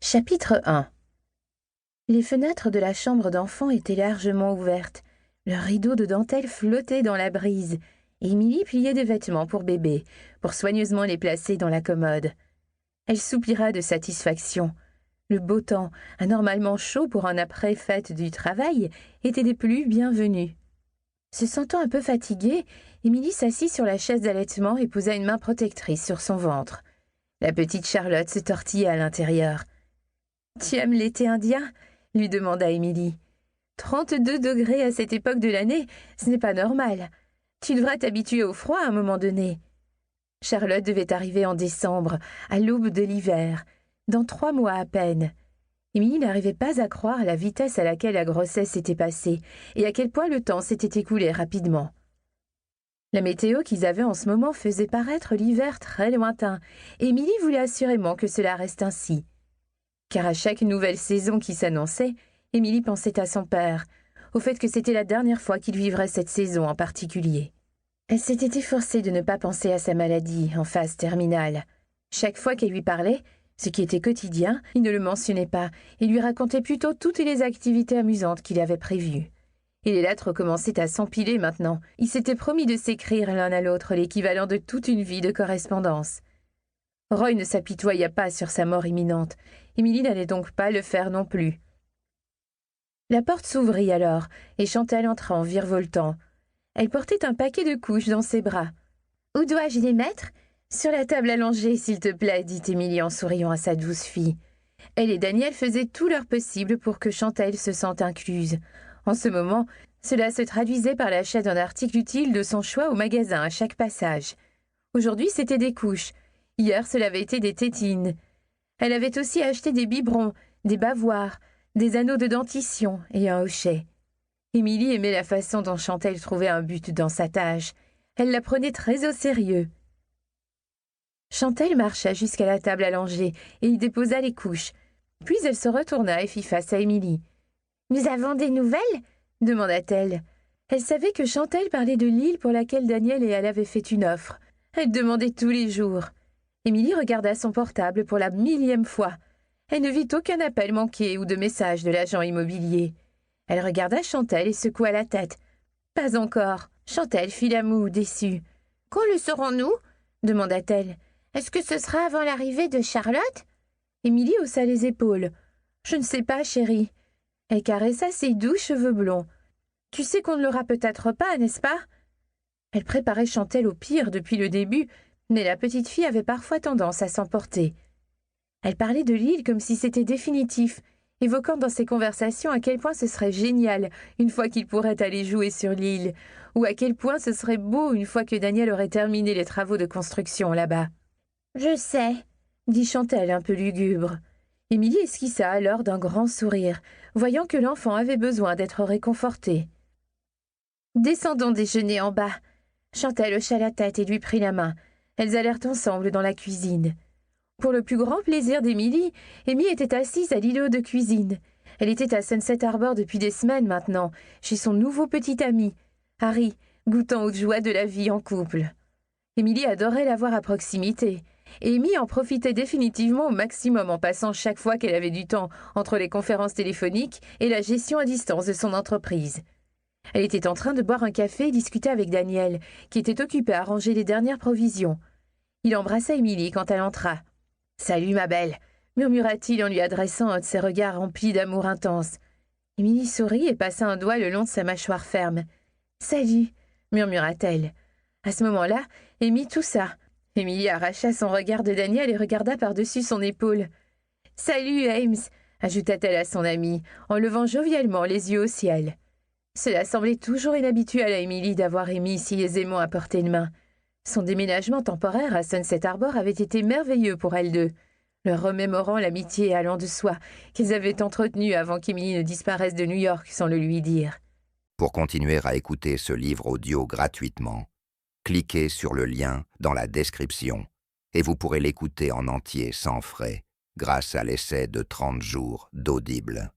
Chapitre 1. Les fenêtres de la chambre d'enfant étaient largement ouvertes. Leurs rideaux de dentelle flottaient dans la brise. Émilie pliait des vêtements pour bébé, pour soigneusement les placer dans la commode. Elle soupira de satisfaction. Le beau temps, anormalement chaud pour un après-fête du travail, était des plus bienvenus. Se sentant un peu fatiguée, Émilie s'assit sur la chaise d'allaitement et posa une main protectrice sur son ventre. La petite Charlotte se tortillait à l'intérieur. « Tu aimes l'été indien ?» lui demanda Émilie. 32 degrés à cette époque de l'année, ce n'est pas normal. Tu devras t'habituer au froid à un moment donné. Charlotte devait arriver en décembre, à l'aube de l'hiver, dans 3 mois à peine. Émilie n'arrivait pas à croire la vitesse à laquelle la grossesse s'était passée et à quel point le temps s'était écoulé rapidement. La météo qu'ils avaient en ce moment faisait paraître l'hiver très lointain, et Émilie voulait assurément que cela reste ainsi. Car à chaque nouvelle saison qui s'annonçait, Émilie pensait à son père, au fait que c'était la dernière fois qu'il vivrait cette saison en particulier. Elle s'était efforcée de ne pas penser à sa maladie en phase terminale. Chaque fois qu'elle lui parlait, ce qui était quotidien, il ne le mentionnait pas et lui racontait plutôt toutes les activités amusantes qu'il avait prévues. Et les lettres commençaient à s'empiler maintenant. Ils s'étaient promis de s'écrire l'un à l'autre l'équivalent de toute une vie de correspondance. Roy ne s'apitoya pas sur sa mort imminente. Émilie n'allait donc pas le faire non plus. La porte s'ouvrit alors, et Chantal entra en virevoltant. Elle portait un paquet de couches dans ses bras. « Où dois-je les mettre ? » ?»« Sur la table allongée, s'il te plaît, » dit Émilie en souriant à sa douce fille. Elle et Daniel faisaient tout leur possible pour que Chantal se sente incluse. En ce moment, cela se traduisait par l'achat d'un article utile de son choix au magasin à chaque passage. Aujourd'hui, c'était des couches. Hier, cela avait été des tétines. Elle avait aussi acheté des biberons, des bavoirs, des anneaux de dentition et un hochet. Émilie aimait la façon dont Chantal trouvait un but dans sa tâche. Elle la prenait très au sérieux. Chantal marcha jusqu'à la table allongée et y déposa les couches. Puis elle se retourna et fit face à Émilie. « Nous avons des nouvelles ?» demanda-t-elle. Elle savait que Chantal parlait de l'île pour laquelle Daniel et elle avaient fait une offre. Elle demandait tous les jours. Émilie regarda son portable pour la 1000e fois. Elle ne vit aucun appel manqué ou de message de l'agent immobilier. Elle regarda Chantal et secoua la tête. « Pas encore. » Chantal fit la moue, déçue. « Quand le saurons-nous » demanda-t-elle. « Est-ce que ce sera avant l'arrivée de Charlotte ?» Émilie haussa les épaules. « Je ne sais pas, chérie. » Elle caressa ses doux cheveux blonds. « Tu sais qu'on ne l'aura peut-être pas, n'est-ce pas ?» Elle préparait Chantal au pire depuis le début, mais la petite fille avait parfois tendance à s'emporter. Elle parlait de l'île comme si c'était définitif, évoquant dans ses conversations à quel point ce serait génial une fois qu'il pourrait aller jouer sur l'île, ou à quel point ce serait beau une fois que Daniel aurait terminé les travaux de construction là-bas. « Je sais, » dit Chantal un peu lugubre. Émilie esquissa alors d'un grand sourire, voyant que l'enfant avait besoin d'être réconforté. « Descendons déjeuner en bas. » Chantal hocha la tête et lui prit la main. Elles allèrent ensemble dans la cuisine. Pour le plus grand plaisir d'Émilie, Amy était assise à l'îlot de cuisine. Elle était à Sunset Harbor depuis des semaines maintenant, chez son nouveau petit ami, Harry, goûtant aux joies de la vie en couple. Émilie adorait l'avoir à proximité, et Amy en profitait définitivement au maximum en passant chaque fois qu'elle avait du temps entre les conférences téléphoniques et la gestion à distance de son entreprise. Elle était en train de boire un café et discuter avec Daniel, qui était occupé à ranger les dernières provisions. Il embrassa Émilie quand elle entra. « Salut, ma belle !» murmura-t-il en lui adressant un de ses regards remplis d'amour intense. Émilie sourit et passa un doigt le long de sa mâchoire ferme. « Salut !» murmura-t-elle. À ce moment-là, Amy toussa. Émilie arracha son regard de Daniel et regarda par-dessus son épaule. « Salut, Ames !» ajouta-t-elle à son amie, en levant jovialement les yeux au ciel. Cela semblait toujours inhabituel à Émilie d'avoir Amy si aisément à portée de main. Son déménagement temporaire à Sunset Harbor avait été merveilleux pour elles deux, leur remémorant l'amitié allant de soi qu'ils avaient entretenue avant qu'Émilie ne disparaisse de New York sans le lui dire. Pour continuer à écouter ce livre audio gratuitement, cliquez sur le lien dans la description et vous pourrez l'écouter en entier sans frais grâce à l'essai de 30 jours d'Audible.